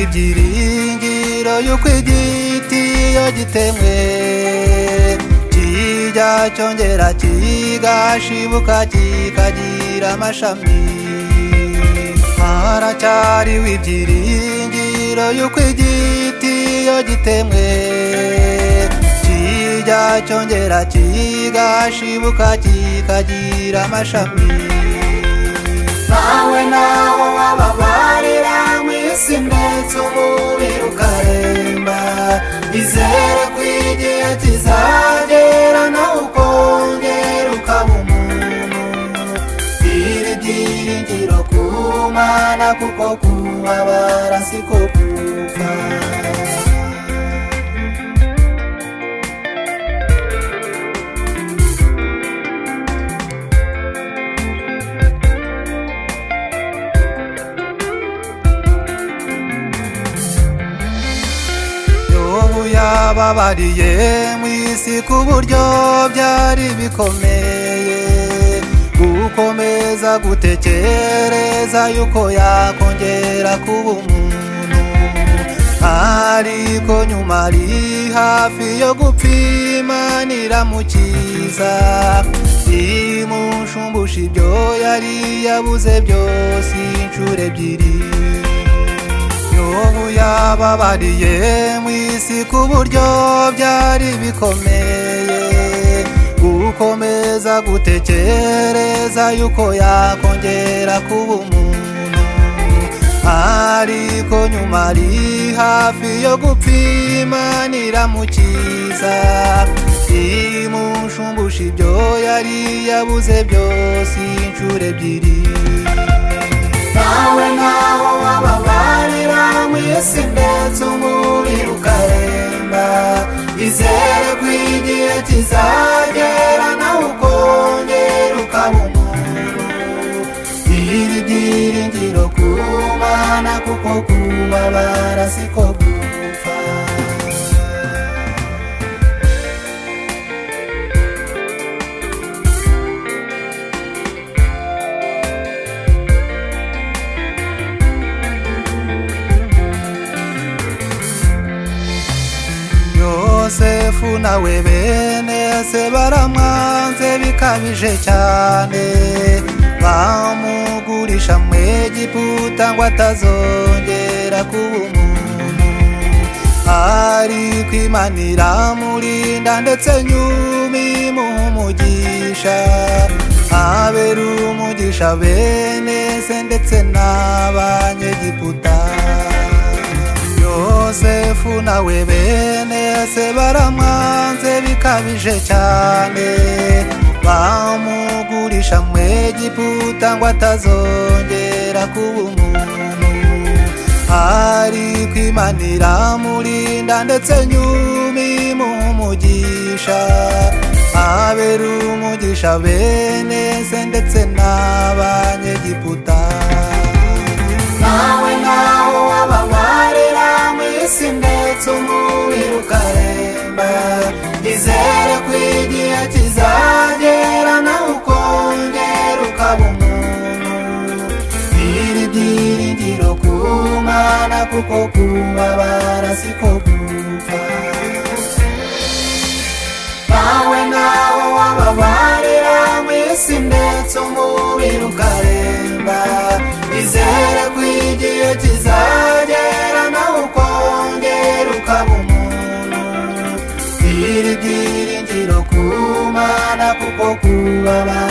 ibyiringiro yuko igiti iyo gitemwe kijya cyongera kigashibuka kikagira amashami. Haracyariho ibyiringiro yuko igiti iyo gitemwe kijya cyongera kigashibuka kikagira amashami. Nawe naho wababarira mw'isi ndetse umubiri ukaremba, izere ko igihe kizagera nawe ukongera ukaba umuntu. Iri byiringiro ku Mana kuko kubabara siko gupfa. Yababariye mw'isi ku buryo byari bikomeye, gukomeza gutekereza yuko yakongera kuba umuntu. Ariko nyuma ari hafi yo gupfa Imana iramukiza, imushumbusha ibyo yari yabuze byose inshuro ebyiri. Yobu yababariye mw'isi ku buryo byari bikomeye, gukomeza gutekereza yuko yakongera kuba umuntu. Ariko nyuma ari hafi yo gupfa Imana iramukiza, imushumbusha ibyo yari yabuze byose inshuro ebyiri. Nawe naho wababarira mw'isi ndetse umubiri ukaremba, izere ko igihe kizagera nawe ukongera ukaba umuntu. Iri byiringiro ku Mana kuko kubabara siko gupfa. Yosefu nawe bene se baramwanze bikabije cyane, bamugurisha mu Egiputa ngo atazongera kuba umuntu. Ariko Imana iramurinda ndetse nyuma imuha umugisha, abera umugisha bene se ndetse n'Abanyegiputa. Yosefu nawe bene se baramwanze bikabije cyane, bamugurisha mu Egiputa ngo atazongera kuba umuntu. Ariko Imana iramurinda ndetse nyuma imuha umugisha, abera umugisha bene se ndetse n'Abanyegiputa. Nawe naho wababarira mw'isi ndetse umubiri ukaremba, izere ko igihe kizagera nawe ukongera ukaba umuntu. Iri byiringiro ku Mana kuko kubabara siko gupfa. Nawe naho wababarira mw'isi ndetse umubiri ukaremba, izere ko igihe kizagera nawe ukongera ukaba umuntu. Iri byiringiro ku Mana kuko kubabara